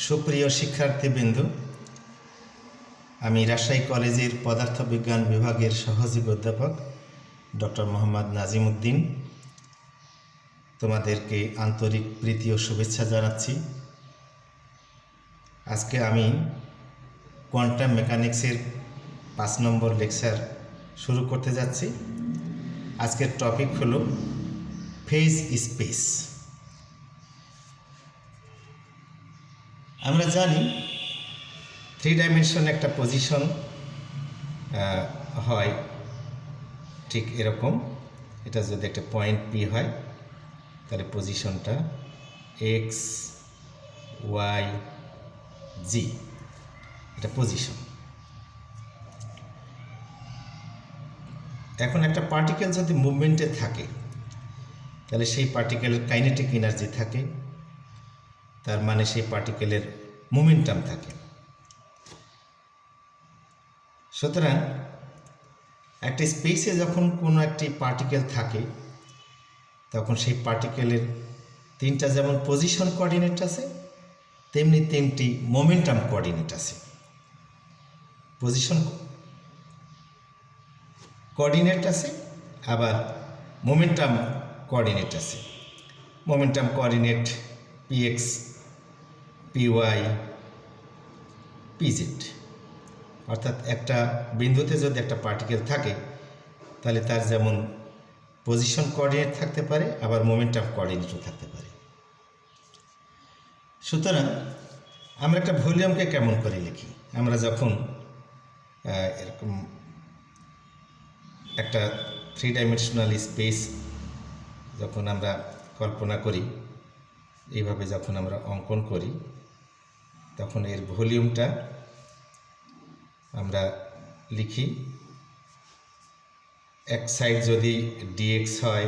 সুপ্রিয় শিক্ষার্থীবৃন্দ, আমি রাজশাহী কলেজের পদার্থ বিজ্ঞান বিভাগের সহযোগী অধ্যাপক ডক্টর মোহাম্মদ নাজিম উদ্দিন তোমাদেরকে আন্তরিক প্রীতি ও শুভেচ্ছা জানাচ্ছি। আজকে আমি কোয়ান্টাম মেকানিক্সের 5 নম্বর লেকচার শুরু করতে যাচ্ছি। আজকের টপিক হলো ফেজ স্পেস। আমরা জানি 3 ডাইমেনশন একটা পজিশন হয় ঠিক এরকম। এটা যদি একটা পয়েন্ট পি হয় তাহলে পজিশনটা এক্স ওয়াই জি, এটা পজিশন। এখন একটা পার্টিকেল যদি মুভমেন্টে থাকে তাহলে সেই পার্টিকেলের কাইনেটিক এনার্জি থাকে, তার মানে সেই পার্টিকেলের মোমেন্টাম থাকে। সুতরাং একটা স্পেসে যখন কোনো একটি পার্টিকেল থাকে তখন সেই পার্টিকেলের 3টা যেমন পজিশন কোঅর্ডিনেট আছে, তেমনি 3টি মোমেন্টাম কোঅর্ডিনেট আছে। পজিশন কোঅর্ডিনেট আছে, আবার মোমেন্টাম কোঅর্ডিনেট আছে। Momentum coordinate PX, PY, PZ. অর্থাৎ একটা বিন্দুতে যদি একটা পার্টিকেল থাকে তাহলে তার যেমন পজিশন কোঅর্ডিনেট থাকতে পারে, আবার মোমেন্টাম কোঅর্ডিনেটও থাকতে পারে। সুতরাং আমরা একটা ভলিউমকে কেমন করে লিখি? আমরা যখন এরকম একটা 3 ডাইমেনশনাল স্পেস যখন আমরা কল্পনা করি, এইভাবে যখন আমরা অঙ্কন করি, তখন এর ভলিউমটা আমরা লিখি। এক সাইড যদি ডিএক্স হয়,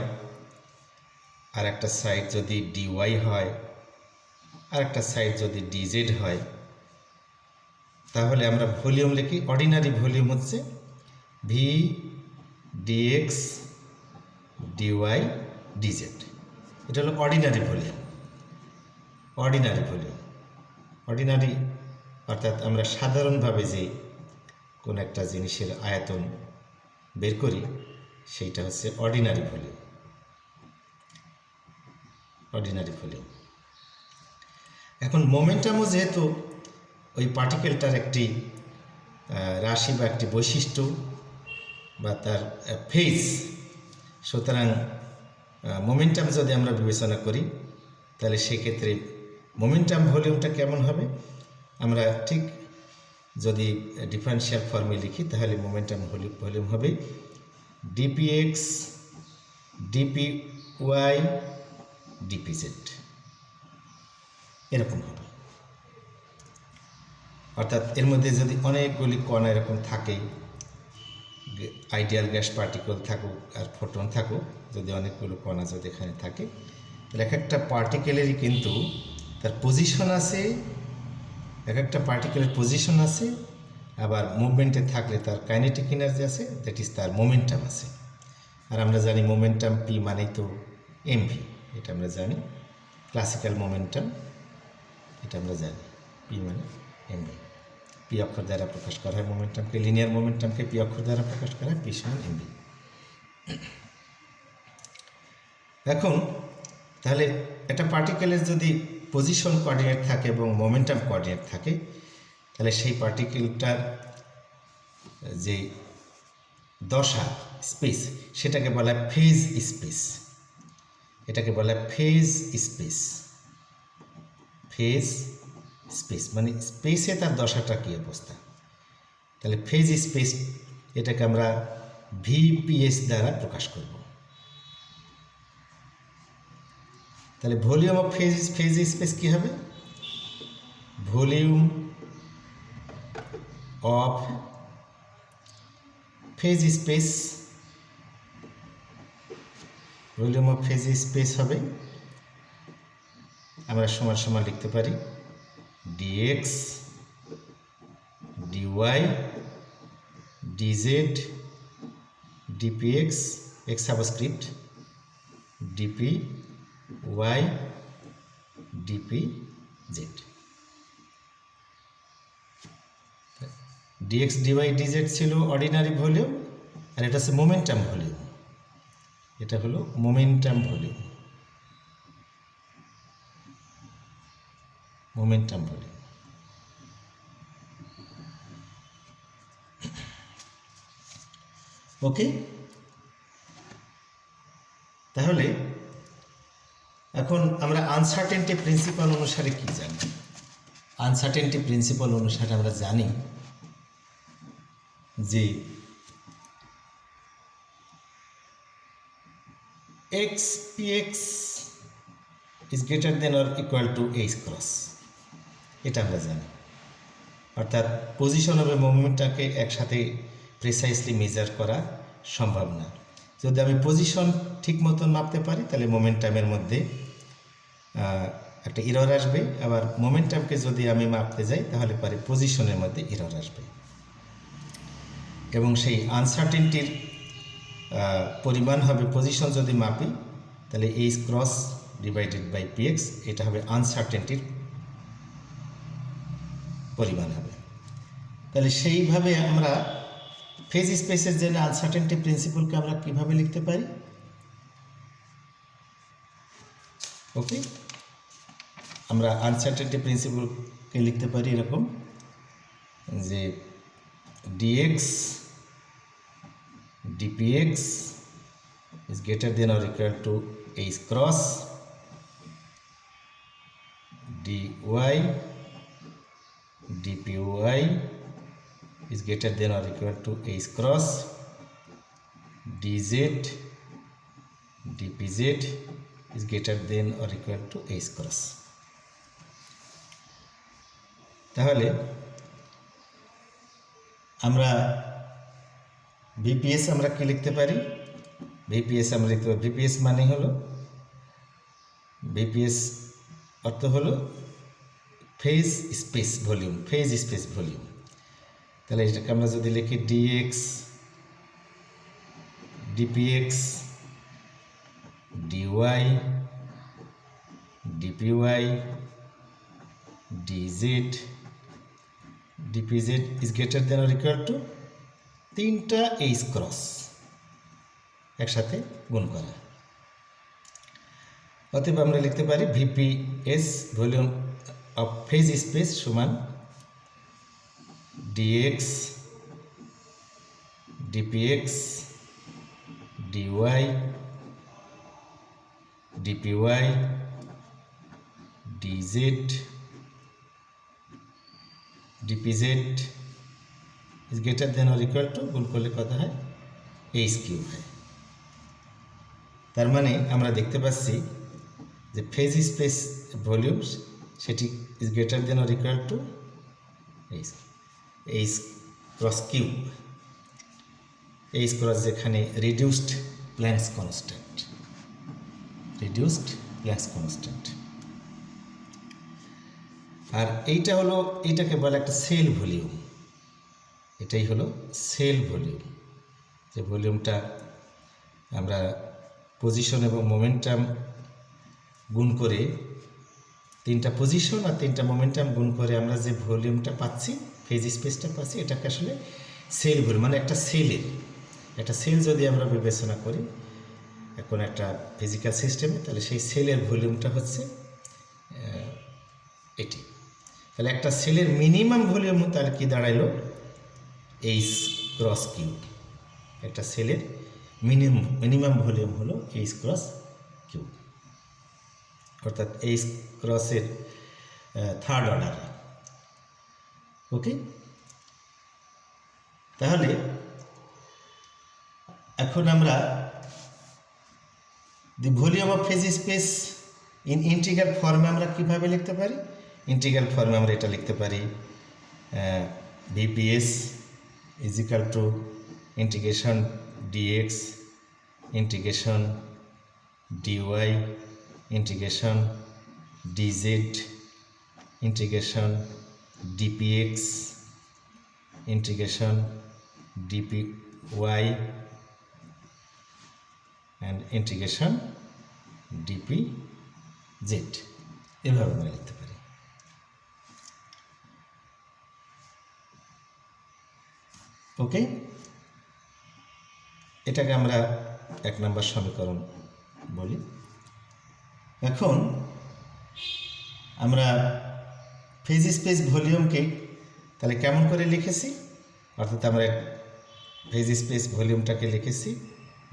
আর একটা সাইড যদি ডিওয়াই হয়, আর একটা সাইড যদি ডিজেড হয়, তাহলে আমরা ভলিউম লিখি। অর্ডিনারি ভলিউম হচ্ছে ভি ডিএক্স ডিওয়াই ডিজেড। এটা হলো ordinary volume. Ordinary volume, ordinary অর্থাৎ আমরা সাধারণভাবে যে কোন একটা জিনিসের আয়তন বের করি সেইটা হচ্ছে অর্ডিনারি ভলিউম। Ordinary volume. এখন মোমেন্টামও যেহেতু ওই পার্টিকেলটার একটি রাশি বা একটি বৈশিষ্ট্য বা তার ফেজ, সুতরাং মোমেন্টাম যদি আমরা বিবেচনা করি তাহলে সেক্ষেত্রে মোমেন্টাম ভলিউমটা কেমন হবে? আমরা ঠিক যদি ডিফারেন্সিয়াল ফর্মে লিখি তাহলে মোমেন্টাম ভলিউম হবে ডিপিএক্স ডিপিওয়াই ডিপিজেড, এরকম হবে। অর্থাৎ এর মধ্যে যদি অনেকগুলি কণা এরকম থাকে, আইডিয়াল গ্যাস পার্টিকেল থাকুক আর ফোটন থাকুক, যদি অনেকগুলো কণা যদি এখানে থাকে তাহলে এক একটা পার্টিকেলেরই কিন্তু তার পজিশন আছে, এক একটা পার্টিকেলের পজিশন আছে, আবার মুভমেন্টে থাকলে তার কাইনেটিক এনার্জি আছে, দ্যাট ইজ তার মোমেন্টাম আছে। আর আমরা জানি মোমেন্টাম পি মানেই তো এমভি, এটা আমরা জানি। ক্লাসিক্যাল মোমেন্টাম, এটা আমরা জানি, পি মানে এমভি। পি অক্ষর দ্বারা প্রকাশ করা হয় মোমেন্টামকে, লিনিয়ার মোমেন্টামকে পি অক্ষর দ্বারা প্রকাশ করা হয়, পি সমান এমভি। এখন তাহলে একটা পার্টিকেলের যদি পজিশন কোঅর্ডিনেট থাকে এবং মোমেন্টাম কোঅর্ডিনেট থাকে তাহলে সেই পার্টিকেলটার যে দশা স্পেস সেটাকে বলা হয় ফেজ স্পেস। এটাকে বলা হয় ফেজ স্পেস। ফেজ স্পেস মানে স্পেসে তার দশাটা কী অবস্থা। তাহলে ফেজ স্পেস এটাকে আমরা ভিপিএস দ্বারা প্রকাশ করব। তাহলে ভলিউম অফ ফেজ স্পেস কী হবে? Volume of phase space, volume of phase space হবে, আমরা সমান সমান লিখতে পারি dx dy dz dpx x subscript dp y dp z. Dx dy dz ছিল অর্ডিনারি ভলিউম, আর এটা হচ্ছে মোমেন্টাম ভলিউম। এটা হলো momentum volume, momentum volume. Okay, তাহলে এখন আমরা আনসার্টেনটি প্রিন্সিপাল অনুসারে কি জানি? আনসার্টেনটি প্রিন্সিপাল অনুসারে আমরা জানি যে x P x is greater than or equal to h cross, এটা আমরা জানি। অর্থাৎ পজিশন এবং মুভমেন্টটাকে একসাথে প্রিসাইসলি মেজার করা সম্ভব না। যদি আমি পজিশন ঠিক মতন মাপতে পারি তাহলে মোমেন্টামের মধ্যে একটা এরর আসবে, আবার মোমেন্টামকে যদি আমি মাপতে যাই তাহলে পরে পজিশনের মধ্যে এরর আসবে, এবং সেই আনসার্টেনটির পরিমাণ হবে, পজিশন যদি মাপি তাহলে H cross divided by PX, এটা হবে আনসার্টেনটির পরিমাণ হবে। তাহলে সেইভাবে আমরা ফেজ স্পেসের জন্য আনসার্টেনটি প্রিন্সিপালকে আমরা কিভাবে লিখতে পারি? ওকে, আমরা আনসার্টেনটি প্রিন্সিপালকে লিখতে পারি এরকম যে dx ডিপিএক্স is greater than or equal to h cross dy dpy is greater than or equal to h cross dz dpz is greater than or equal to h cross। তাহলে আমরা ভিপিএস আমরা কি লিখতে পারি? ভিপিএস আমরা লিখতে পারি, VPS মানে হলো, ভিপিএস অর্থ হলো phase space volume, phase space volume. তাহলে এটাকে আমরা যদি লিখি dx dpx dy dpy dz dpz is greater than or equal to তিনটা এইচ ক্রস একসাথে গুণ করা। অতএব আমরা লিখতে পারি VPS volume of phase space সমান dx dpx dy dpy dz dpz is greater than or equal to, গুণ করলে কত হয়? এইচ কিউব হয়। তার মানে আমরা দেখতে পাচ্ছি যে ফেজ স্পেস ভলিউম সেটি is greater than or equal to h cross cube. H cross যেখানে reduced Planck's constant, reduced Planck's constant. আর এইটা হলো, এইটাকে বলে একটা সেল ভলিউম, এটাই হলো সেল ভলিউম, যে ভলিউমটা আমরা পজিশন এবং মোমেন্টাম গুণ করে, তিনটা পজিশন আর তিনটা মোমেন্টাম গুণ করে আমরা যে ভলিউমটা পাচ্ছি, ফেজ স্পেসটা পাচ্ছি, এটাকে আসলে সেল ভলিউম, মানে একটা সেলের, একটা সেল যদি আমরা বিবেচনা করি এখন একটা ফিজিক্যাল সিস্টেমে, তাহলে সেই সেলের ভলিউমটা হচ্ছে এটি। তাহলে একটা সেলের মিনিমাম ভলিউম তাহলে কি দাঁড়াইলো? H cross cube. একটা সেলের মিনিমাম ভলিউম হলো এইচ ক্রস কিউব, অর্থাৎ এইচ ক্রসের থার্ড অর্ডার। ওকে, তাহলে এখন আমরা the volume of phase space in integral ফর্মে আমরা কীভাবে লিখতে পারি? ইন্টিগ্রাল ফর্মে আমরা এটা লিখতে পারি VPS is equal to integration dx integration dy integration dz integration dpx integration dpy and integration dpz, এভাবে আমরা লিখতে পারি। ওকে, এটাকে আমরা 1 নম্বর সমীকরণ বলি। এখন আমরা ফেজ স্পেস ভলিউমকে তাহলে কেমন করে লিখেছি, অর্থাৎ আমরা ফেজ স্পেস ভলিউমটাকে লিখেছি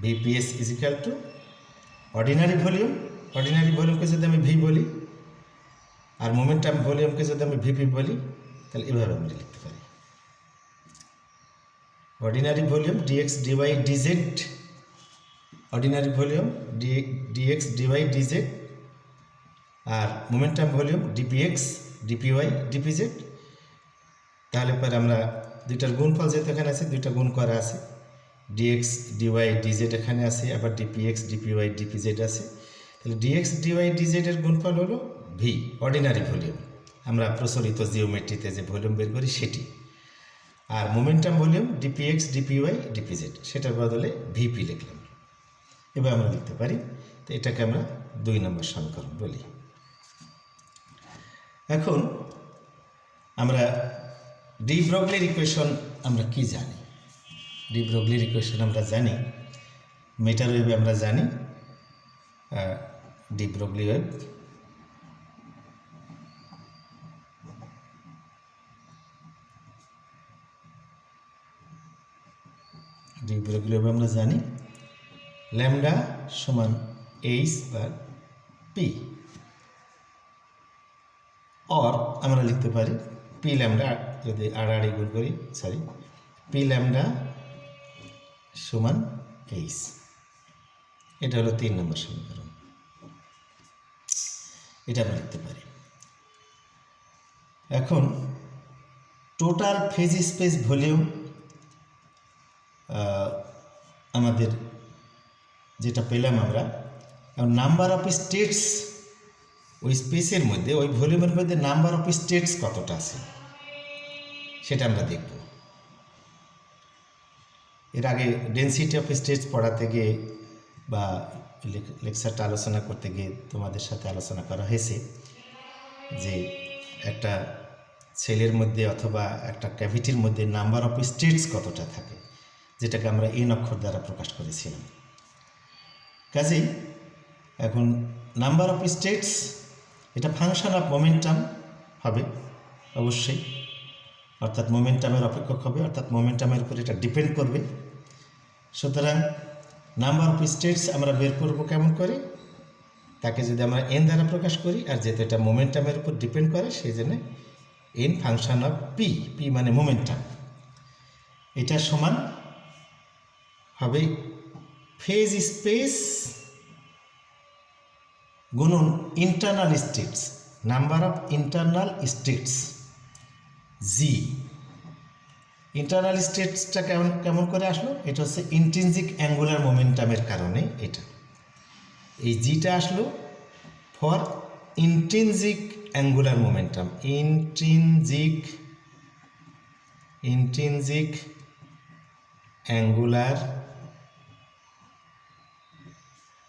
ভিপিএস ইজিক্যাল টু অর্ডিনারি ভলিউমকে যদি আমি ভি বলি আর মোমেন্টাম ভলিউমকে যদি আমি ভিপি বলি, তাহলে এভাবে আমরা লিখতে পারি ordinary volume dx dy dz, ordinary volume dx dy dz, আর momentum volume dpx dpy dpz. তাহলে পরে আমরা দুইটার গুণফল যেহেতু এখানে আছে, দুইটা গুণ করা আছে, ডিএক্স ডিওয়াই ডিজেড এখানে আছে, আবার ডিপিএক্স ডিপিওয়াই ডিপিজেড আছে। তাহলে ডিএক্স ডিওয়াই ডিজেডের গুণফল হলো ভি, অর্ডিনারি ভলিউম, আমরা প্রচলিত জিওমেট্রিতে যে ভলিউম বের করি সেটি। আর মোমেন্টাম ভলিউম ডিপিএক্স ডিপিওয়াই ডিপিজেড, সেটার বদলে ভিপি লিখলাম। এবার আমরা লিখতে পারি, তো এটাকে আমরা 2 নম্বর সমীকরণ বলি। এখন আমরা ডি ব্রগলির ইকুয়েশন আমরা কি জানি? ডি ব্রগলির ইকুয়েশন আমরা জানি, মিটার ওয়েভে আমরা জানি de Broglie wave de Broglie wave আমরা জানি ল্যামডা সমান এইচ বা পি, অর আমরা লিখতে পারি পি ল্যামডা, যদি আড়াআড়ি গুণ করি পি ল্যামডা সমান এইচ। এটা হলো 3 নম্বর সমীকরণ, এটা আমরা লিখতে পারি। এখন টোটাল ফেজ স্পেস ভলিউম আমাদের যেটা পেলাম আমরা, নাম্বার অফ স্টেটস ওই স্পেসের মধ্যে, ওই ভলিউমের মধ্যে নাম্বার অফ স্টেটস কতটা আছে সেটা আমরা দেখব। এর আগে ডেন্সিটি অফ স্টেটস পড়াতে গিয়ে বা লেকচারটা আলোচনা করতে গিয়ে তোমাদের সাথে আলোচনা করা হয়েছে যে একটা সেলের মধ্যে অথবা একটা ক্যাভিটির মধ্যে নাম্বার অফ স্টেটস কতটা থাকে, যেটাকে আমরা এন অক্ষর দ্বারা প্রকাশ করেছিলাম। কাজেই এখন নাম্বার অফ স্টেটস এটা ফাংশন অফ মোমেন্টাম হবে অবশ্যই, অর্থাৎ মোমেন্টামের অপেক্ষক হবে, অর্থাৎ মোমেন্টামের উপর এটা ডিপেন্ড করবে। সুতরাং নাম্বার অফ স্টেটস আমরা বের করব কেমন করে, তাকে যদি আমরা এন দ্বারা প্রকাশ করি, আর যেহেতু এটা মোমেন্টামের উপর ডিপেন্ড করে সেই জন্য n function of p, p মানে মোমেন্টাম, এটা সমান হবে ফেজ স্পেস গুণন internal states, number of internal states g. Internal স্টেটসটা কেমন করে আসলো, এটা হচ্ছে ইন্ট্রিনজিক অ্যাঙ্গুলার মোমেন্টামের কারণে এটা, এই জিটা আসলো for intrinsic angular momentum, intrinsic angular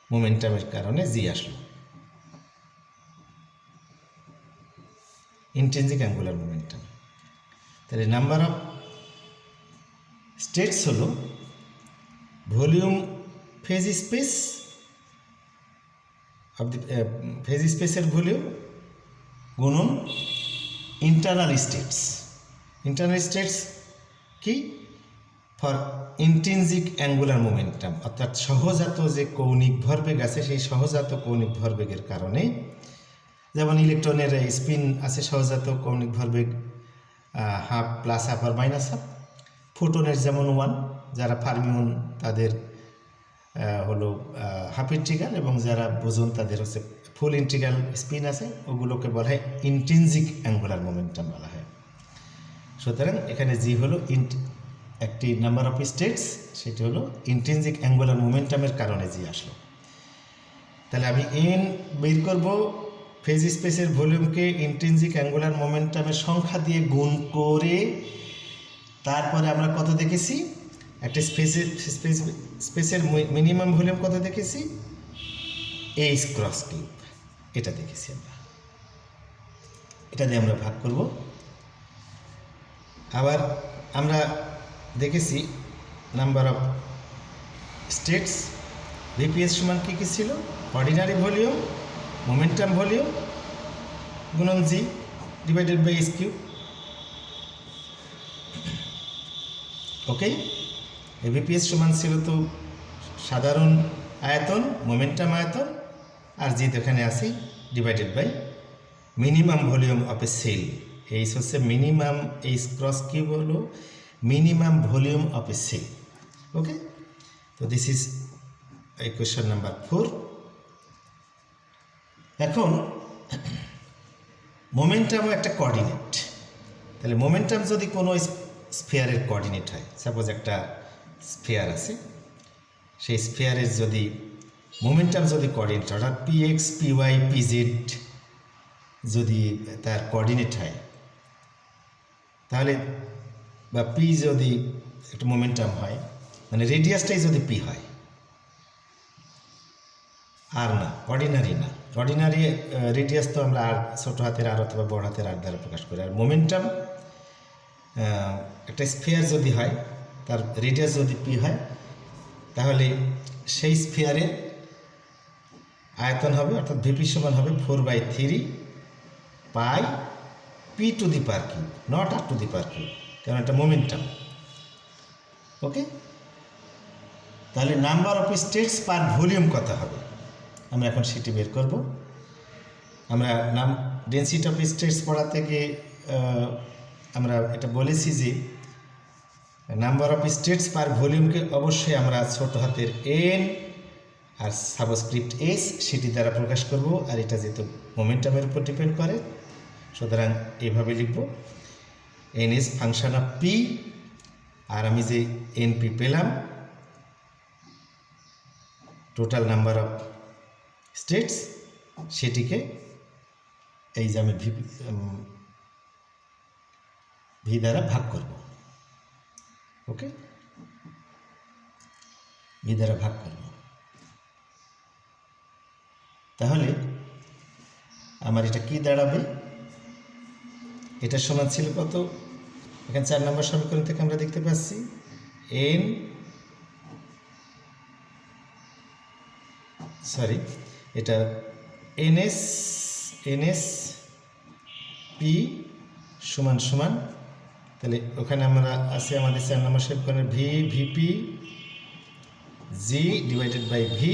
মোমেন্টামের কারণে জি আসলো, ইন্ট্রিনজিক অ্যাঙ্গুলার মোমেন্টাম। তাহলে নাম্বার অফ স্টেটস হলো volume phase space of the phase স্পেসের ভলিউম গুণন ইন্টারনাল স্টেটস। ইন্টারনাল স্টেটস কি, ফর ইন্ট্রিনজিক অ্যাঙ্গুলার মোমেন্টাম, অর্থাৎ সহজাত যে কৌণিক ভরবেগ আছে সেই সহজাত কৌণিক ভরবেগের কারণে, যেমন ইলেকট্রনের স্পিন আছে সহজাত কৌণিক ভরবেগ হাফ প্লাস হাফ আর মাইনাস হাফ, ফোটনের যেমন 1, যারা ফার্মিয়ন তাদের হলো হাফ ইন্টিগ্রাল, এবং যারা বোজন তাদের হচ্ছে ফুল ইন্টিগ্রাল স্পিন আছে, ওগুলোকে বলা হয় ইন্ট্রিনজিক অ্যাঙ্গুলার মোমেন্টাম বলা হয়। সুতরাং এখানে জি হলো একটি নাম্বার অফ স্টেটস, সেটি হলো ইন্ট্রিনজিক অ্যাঙ্গুলার মোমেন্টামের কারণে জি আসলো। তাহলে আমি এন বের করব, ফেজ স্পেসের ভলিউমকে ইন্ট্রিনজিক অ্যাঙ্গুলার মোমেন্টামের সংখ্যা দিয়ে গুণ করে, তারপরে আমরা কত দেখেছি, একটা স্পেসের মিনিমাম ভলিউম কত দেখেছি, এইচ ক্রস কিউব, এটা দেখেছি আমরা, এটা দিয়ে আমরা ভাগ করব। আবার আমরা দেখেছি নাম্বার অফ স্টেটস ভিপিএস সমান কী কী ছিল? অর্ডিনারি ভলিউম, মোমেন্টাম ভলিউম গুণন G divided by S cube. Okay, VPS সমান ছিল তো সাধারণ আয়তন, মোমেন্টাম আয়তন, আর জি তো এখানে আসি divided by minimum volume of a cell. H হচ্ছে মিনিমাম, এইচ ক্রস কিউব হলো minimum volume of a cell. Okay, তো দিস ইজ ইকুয়েশন নাম্বার 4। এখন মোমেন্টামও একটা কোঅর্ডিনেট, তাহলে মোমেন্টাম যদি কোনো স্ফিয়ারের কোঅর্ডিনেট হয়, সাপোজ একটা স্ফিয়ার আছে, সেই স্ফিয়ারের যদি মোমেন্টাম যদি কোঅর্ডিনেট অর্থাৎ পিএক্স পিওয়াই পিজেড যদি তার কোঅর্ডিনেট হয়, তাহলে বা পি যদি একটা মোমেন্টাম হয়, মানে রেডিয়াসটাই যদি পি হয়, আর না অর্ডিনারি না, অর্ডিনারি রেডিয়াস তো আমরা আর ছোটো হাতের আর অথবা বড় হাতের আর দ্বারা প্রকাশ করি। আর মোমেন্টাম একটা স্ফিয়ার যদি হয়, তার রেডিয়াস যদি পি হয়, তাহলে সেই স্ফিয়ারের আয়তন হবে অর্থাৎ ভিপি সমান হবে 4/3 pi p to the power cube, not r to the power cube, কারণ এটা মোমেন্টাম। ওকে, তাহলে number of states per volume কত হবে আমরা এখন সেটি বের করব। আমরা ডেন্সিটি অফ স্টেটস পড়াতে গিয়ে আমরা এটা বলেছি যে নাম্বার অফ স্টেটস পার ভলিউমকে অবশ্যই আমরা ছোট হাতের এন আর সাবস্ক্রিপ্ট এস সেটি দ্বারা প্রকাশ করব। আর এটা যেহেতু মোমেন্টামের উপর ডিপেন্ড করে, সুতরাং এইভাবে লিখব n is function of p, আর আমি যে এনপি পেলাম টোটাল নাম্বার অফ স্টেটস, সেটিকে এই যে আমি ভি দ্বারা ভাগ করব। ওকে, ভি দ্বারা ভাগ করব, তাহলে আমার এটা কি দাঁড়াবে? এটার সমান ছিল কত? এখানে 4 নম্বর সমীকরণ থেকে আমরা দেখতে পাচ্ছি এটা এনএস পি সমান সমান, তাহলে ওখানে আমরা আছে আমাদের 4 নম্বর সমীকরণের VP G divided by V,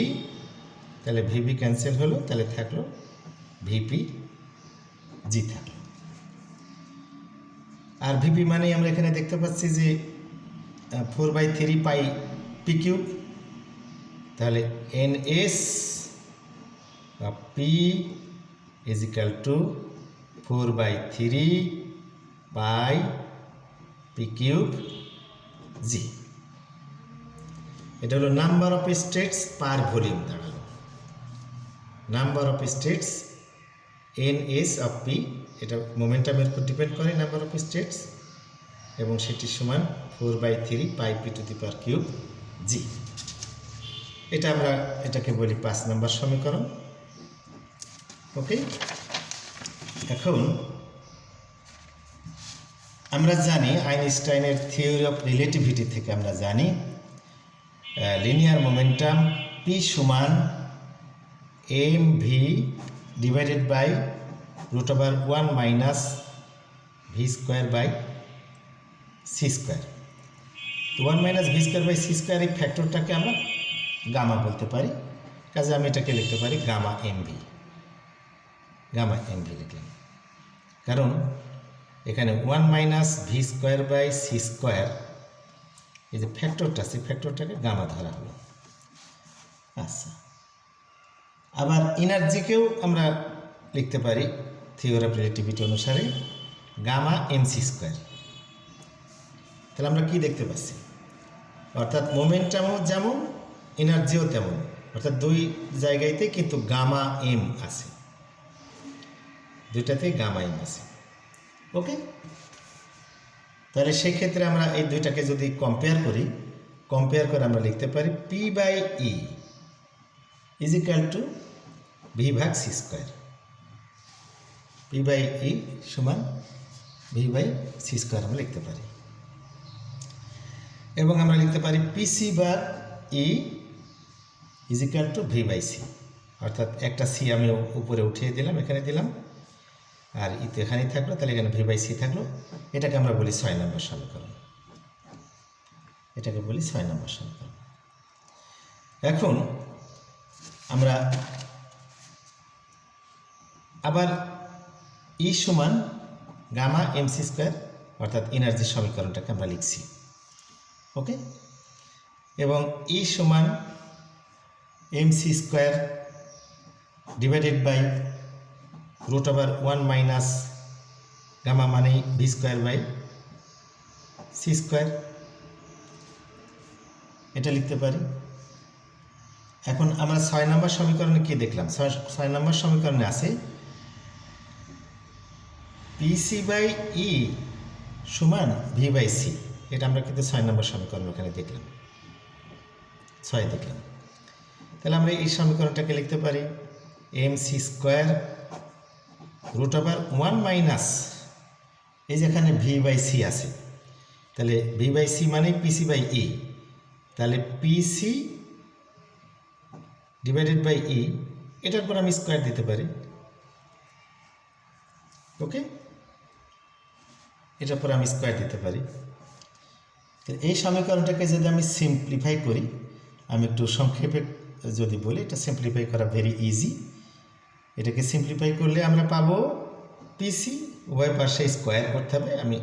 তাহলে ভিভি ক্যান্সেল হলো, তাহলে থাকলো ভিপি জি থাকলো। আর ভিপি মানে আমরা এখানে দেখতে পাচ্ছি যে 4/3 পাই পি কিউব, তাহলে ns p is equal to 4/3 pi p cube g. এটা হলো number of states per volume দাঁড়ালো। Number of states ns of p, এটা মোমেন্টামের উপর ডিপেন্ড করে নাম্বার অফ স্টেটস, এবং সেটি সমান 4/3 pi p to the power cube g. এটা আমরা এটাকে বলি 5 নম্বর সমীকরণ। ওকে, এখন আমরা জানি আইনস্টাইনের থিওরি অফ রিলেটিভিটি থেকে আমরা জানি লিনিয়ার মোমেন্টাম পি সমান M V divided by √1 minus V square by C square. তো 1 minus V square by C square এই ফ্যাক্টরটাকে আমরা গামা বলতে পারি, কাজে আমি এটাকে লিখতে পারি গামা এমভি। গামা এমভি লিখলাম কারণ এখানে 1 minus V square by C square এই যে ফ্যাক্টরটা, সেই ফ্যাক্টরটাকে গামা ধরা হলো। আচ্ছা, আবার এনার্জিকেও আমরা লিখতে পারি থিওরি অফ রিলেটিভিটি অনুসারে গামা এমসি স্কোয়ার। তাহলে আমরা কি দেখতে পাচ্ছি? অর্থাৎ মোমেন্টামও যেমন এনার্জিও তেমন, অর্থাৎ দুই জায়গাতে কিন্তু গামা এম আছে, দুইটাতেই গামা এম আছে। ওকে, তাহলে সেক্ষেত্রে আমরা এই দুইটাকে যদি কম্পেয়ার করে আমরা লিখতে পারি P by E is equal to V ভাগ C square. P by E সমান ভি বাই সি স্কোয়ার আমরা লিখতে পারি। এবং আমরা লিখতে পারি pc bar e is equal to v by c, অর্থাৎ একটা সি আমি উপরে উঠিয়ে দিলাম, এখানে দিলাম, আর ই তো এখানেই থাকলো, তাহলে এখানে ভি বাই সি থাকলো। এটাকে আমরা বলি 6 নম্বর সমীকরণ, এটাকে বলি 6 নম্বর সমীকরণ। এখন আমরা আবার ই সমান গামা এমসি স্কোয়ার অর্থাৎ এনার্জির সমীকরণটাকে আমরা লিখছি, ওকে। এবং ই সমান mc square divided by root over 1 minus gamma মানে v square by C square, এটা লিখতে পারি। এখন আমরা 6 নম্বর সমীকরণে কি দেখলাম? 6 নম্বর সমীকরণে আছে পিসি বাই ই সমান ভি বাই সি, এটা আমরা কিন্তু 6 নম্বর সমীকরণ ওখানে দেখলাম, 6 দেখলাম। তাহলে আমরা এই সমীকরণটাকে লিখতে পারি M C square root over 1 minus এই যেখানে ভি বাই সি আছে, তাহলে ভি বাই সি মানে পিসি বাই ই, তাহলে পিসি ডিভাইডেড বাই ই, এটার পর আমি স্কোয়ার দিতে পারি, ওকে, এটার পর আমি স্কোয়ার দিতে পারি। এই সমীকরণটাকে যদি আমি সিম্পলিফাই করি, আমি একটু সংক্ষেপে যদি বলি, এটা সিম্পলিফাই করা ভেরি ইজি। এটাকে সিম্পলিফাই করলে আমরা পাবো পিসি, উভয় পাশে স্কোয়ার করতে হবে, আমি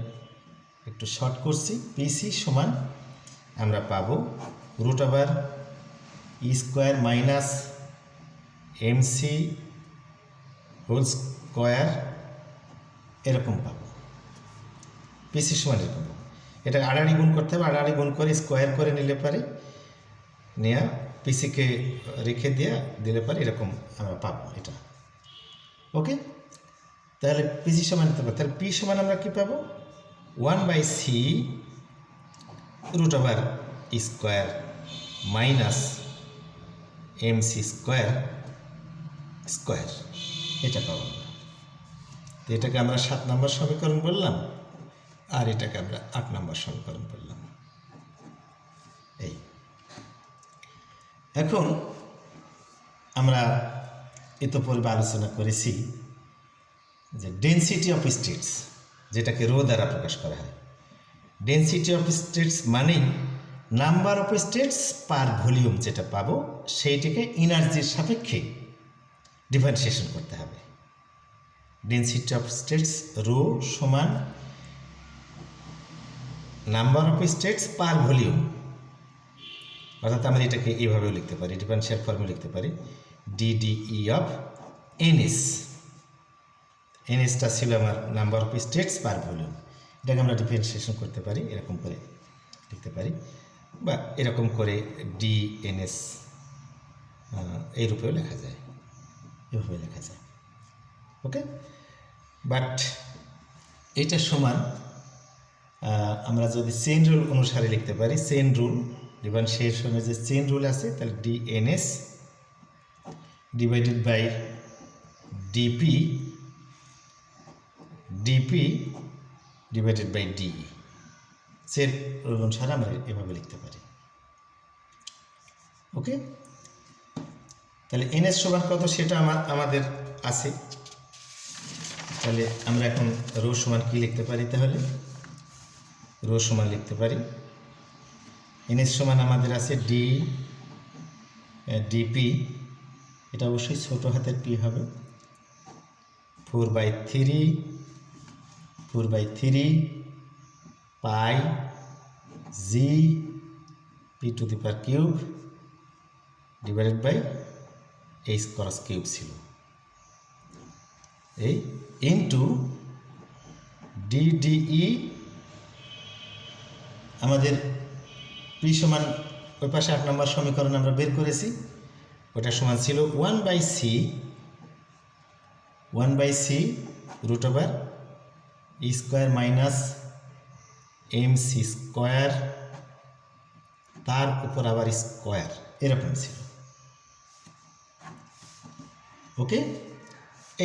একটু শর্ট করছি, পিসি সমান আমরা পাবো root over e square minus mc whole square, এরকম পাবো পিসি সমান এরকম। এটা আড়াআড়ি গুণ করতে হবে, আড়াআড়ি গুণ করে স্কোয়ার করে নিলে পারে, নেওয়া পিসিকে রেখে দিলে পারে, এরকম আমরা পাবো এটা, ওকে। তাহলে পিসি সমান নিতে পারি, তাহলে পি সমান আমরা কী পাবো 1 by C root over square minus MC square square, এটা পাবো। তো এটাকে আমরা 7 নম্বর সমীকরণ বললাম, আর এটাকে আমরা 8 নম্বর সমীকরণ বললাম। এই এখন আমরা ইতোপূর্বে আলোচনা করেছি যে ডেনসিটি অফ স্টেটস, যেটাকে রো দ্বারা প্রকাশ করা হয়। ডেনসিটি অফ স্টেটস মানেই number of states per volume যেটা পাবো, সেইটিকে এনার্জির সাপেক্ষে ডিফারেন্সিয়েশন করতে হবে। ডেনসিটি অফ স্টেটস রো সমান number of states per volume, অর্থাৎ আমরা এটাকে এইভাবেও লিখতে পারি, ডিফারেন্সিয়াল ফর্মে লিখতে পারি ডিডিই অফ এনএস। এনএসটা ছিল আমার number of states per volume, এটাকে আমরা ডিফারেন্সিয়েশন করতে পারি, এরকম করে লিখতে পারি, বা এরকম করে ডিএনএস এই রূপেও লেখা যায়, এভাবে লেখা যায়, ওকে। বাট এইটার সমান আমরা যদি চেইন রুল অনুসারে লিখতে পারি, চেইন রুল ডিফারেন্সিয়েশনের যে চেইন রুল আছে, তাহলে DNS divided by DP divided by DE, chain rule অনুসারে আমরা এভাবে লিখতে পারি, ওকে। তাহলে এনএস সমান কত সেটা আমাদের আছে। তাহলে আমরা এখন রো সমান কি লিখতে পারি? তাহলে রো সমান লিখতে পারি এনএস সমান আমাদের আছে ডিপি, এটা অবশ্যই ছোট হাতের পি হবে, 4/3 pi g p to the power cube divided by h cross cube ছিল, এই ইনটু ডিডিই আমাদের পি সমান ওই পাশে 8 নম্বর সমীকরণ আমরা বের করেছি, ওটা সমান ছিল 1/c root over e square minus MC square, তার উপর আবার স্কোয়ার, এরকম ছিল, ওকে।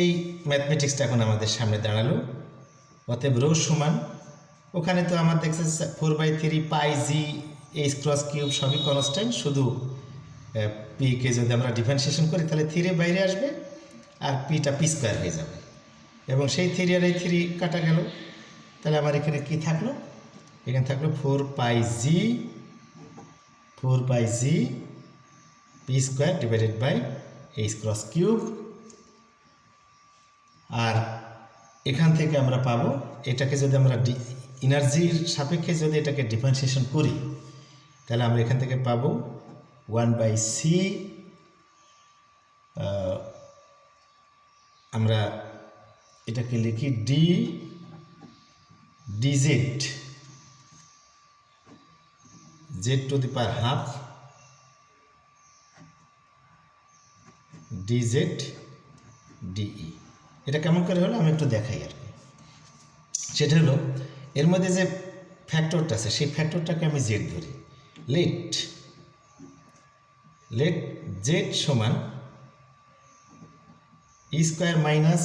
এই ম্যাথমেটিক্সটা এখন আমাদের সামনে দাঁড়ালো। অতএব রো সমান ওখানে তো আমার দেখছে 4/3 pi G H cross cube সবই কনস্ট্যান্ট, শুধু পিকে যদি আমরা ডিফারেন্সিয়েশন করি তাহলে 3 বাইরে আসবে আর পিটা পি স্কোয়ার হয়ে যাবে, এবং সেই 3 আর এই 3 কাটা গেল। তাহলে আমার এখানে কি থাকলো? এখানে থাকলো 4πg P square divided by h cross cube. আর এখান থেকে আমরা পাবো, এটাকে যদি আমরা এনার্জির সাপেক্ষে যদি এটাকে ডিফারেন্সিয়েশন করি তাহলে আমরা এখান থেকে পাবো 1/c, আমরা এটাকে লিখি dz z⁻½ dz dE। এটা কেমন করে হলো আমি একটু দেখাই আর কি। সেটা হলো এর মধ্যে যে ফ্যাক্টরটা আছে সেই ফ্যাক্টরটাকে আমি জেড ধরি। লেট জেড সমান e square minus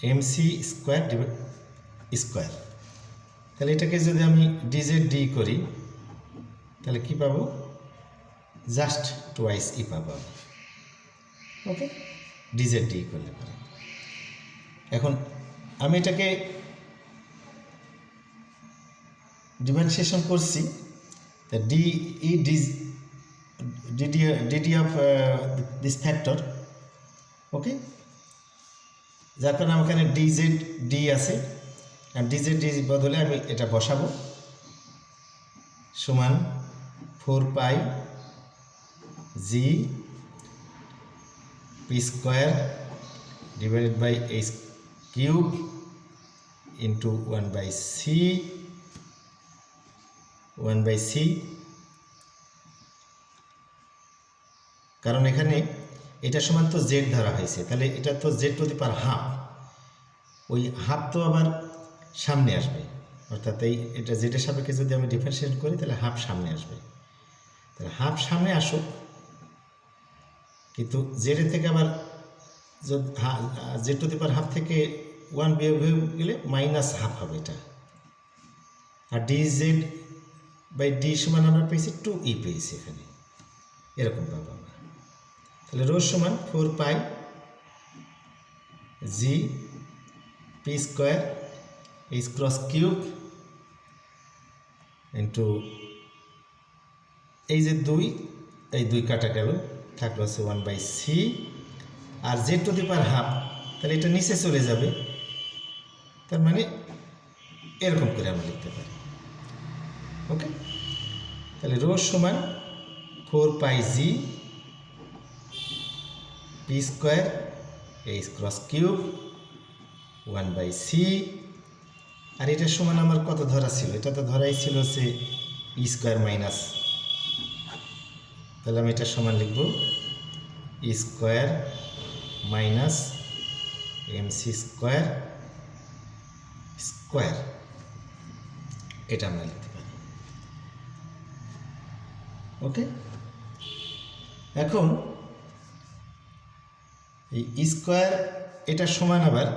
MC square square. তাহলে এটাকে যদি আমি ডিজেড ডি করি তাহলে কি পাবো? জাস্ট টোয়াইস ই পাবো। ওকে, ডিজেড ডি করলে পারে। এখন আমি এটাকে ডিফারেন্সিয়েশন করছি, তা ডিডি অফ দিস ফ্যাক্টর। ওকে, যার কারণে আমার এখানে ডিজেড ডি আছে, আর ডিজেড ডি বদলে আমি এটা বসাবো সমান 4πg P square divided by H cube into 1/c, কারণ এখানে এটা সমান তো জেড ধরা হয়েছে, তাহলে এটা তো z⁻½ ওই হাফ তো আবার সামনে আসবে, অর্থাৎ এটা জেডের সাপেক্ষে যদি আমি ডিফারেন্সিয়েট করি তাহলে হাফ সামনে আসবে। তাহলে হাফ সামনে আসুক, কিন্তু জেডের থেকে আবার z⁻½ থেকে 1 বিয়োগ হয়ে গেলে -½ হবে এটা। আর dz/d সমান আমরা পেয়েছি 2e পেয়েছি এখানে, এরকম পাবো আমরা। তাহলে রো সমান 4πg P square H cross cube into এই যে 2 কাটা গেল, থাকলো হচ্ছে 1/c, আর z⁻½ তাহলে এটা নিচে চলে যাবে, তার মানে এরকম করে আমরা লিখতে পারি। ওকে, তাহলে রো সমান 4πg P square H cross cube 1/c, আর এটার সমান আমার কত ধরা ছিল? এটা তো ধরাই ছিল হচ্ছে ই স্কোয়ার মাইনাস, তাহলে আমি এটার সমান লিখব e square minus MC square square, এটা আমরা লিখতে পারি। ওকে, এখন এই স্কোয়ার এটা সমান আবার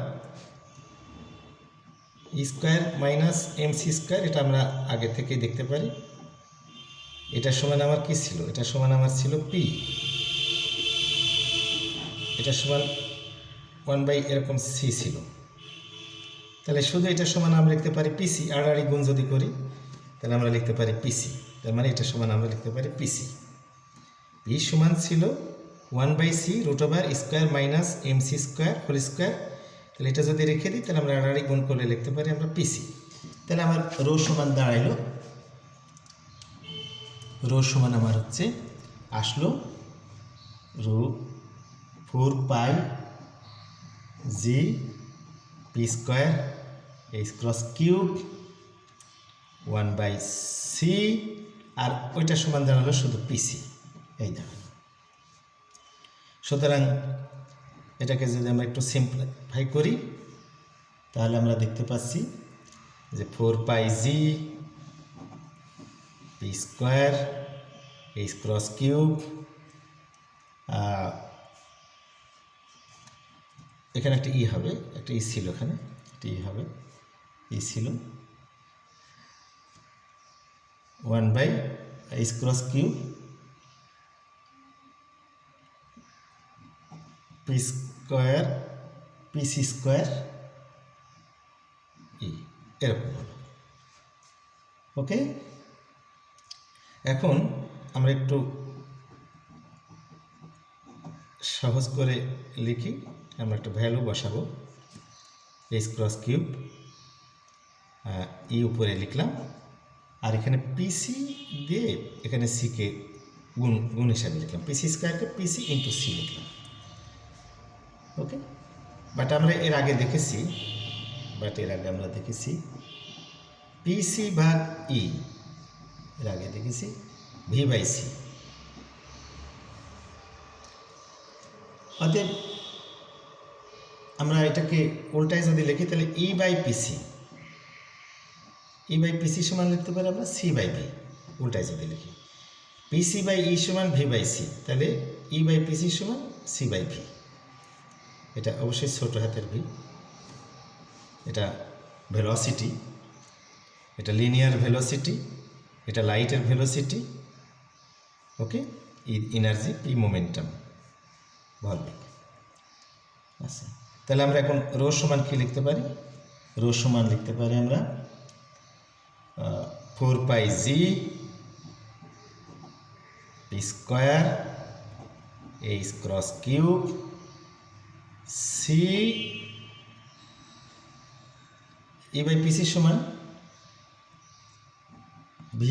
স্কোয়ার মাইনাস এমসি স্কোয়ার, এটা আমরা আগে থেকেই দেখতে পারি। এটা সমান আমার কি ছিল? এটা সমান আমার ছিল পি, এটা সমান 1/, এরকম সি ছিল। তাহলে শুধু এটা সমান আমরা লিখতে পারি পিসি, আড়াআড়ি গুণ যদি করি তাহলে আমরা লিখতে পারি পিসি, তার মানে এটা সমান আমরা লিখতে পারি পিসি। পি সমান ছিল 1/c √ square minus MC square whole square. তাহলে এটা যদি রেখে দিই তাহলে আমরা আড়াআড়ি গুণ করলে লিখতে পারি আমরা পিসি। তাহলে আমার রো সমান দাঁড়াইলো, রো সমান আমার হচ্ছে আসলো rho 4πg P square H cross cube 1/c, আর ওইটা সমান দাঁড়ালো শুধু পিসি, এই দাঁড়ালো। সুতরাং এটাকে যদি আমরা একটু সিম্পলিফাই করি তাহলে আমরা দেখতে পাচ্ছি যে 4πg P square H cross cube, এখানে একটা ই হবে, একটা ই ছিল, এখানে একটা ই হবে, ই ছিল 1/h cross cube pc square e এরকম হলো। ওকে, এখন আমরা একটু সহজ করে লিখি। আমরা একটা ভ্যালু বসাবো, h ক্রস কিউব ই উপরে লিখলাম, আর এখানে পিসি দিয়ে এখানে সিকে গুণ হিসাবে লিখলাম, পিসি স্কোয়ারকে পিসি ইন্টু সি লিখলাম। ওকে, বাট আমরা এর আগে দেখেছি পিসি ভাগ ই, এর আগে দেখেছি v/c। অতএব আমরা এটাকে উল্টায় যদি লিখি তাহলে e/pc সমান লিখতে পারি আমরা c/v। উল্টায় যদি লিখি pc/e সমান v/c, তাহলে e/pc সমান c/v। এটা অবশ্যই ছোট হাতের ভি, এটা ভেলোসিটি, এটা লিনিয়ার ভেলোসিটি, এটা লাইটের ভেলোসিটি। ওকে, এনার্জি পি মোমেন্টাম ভরবেগ। আচ্ছা, তাহলে আমরা এখন রো সমান কি লিখতে পারি? রো সমান লিখতে পারি আমরা 4πg P square h cross cube C e/pc সমান v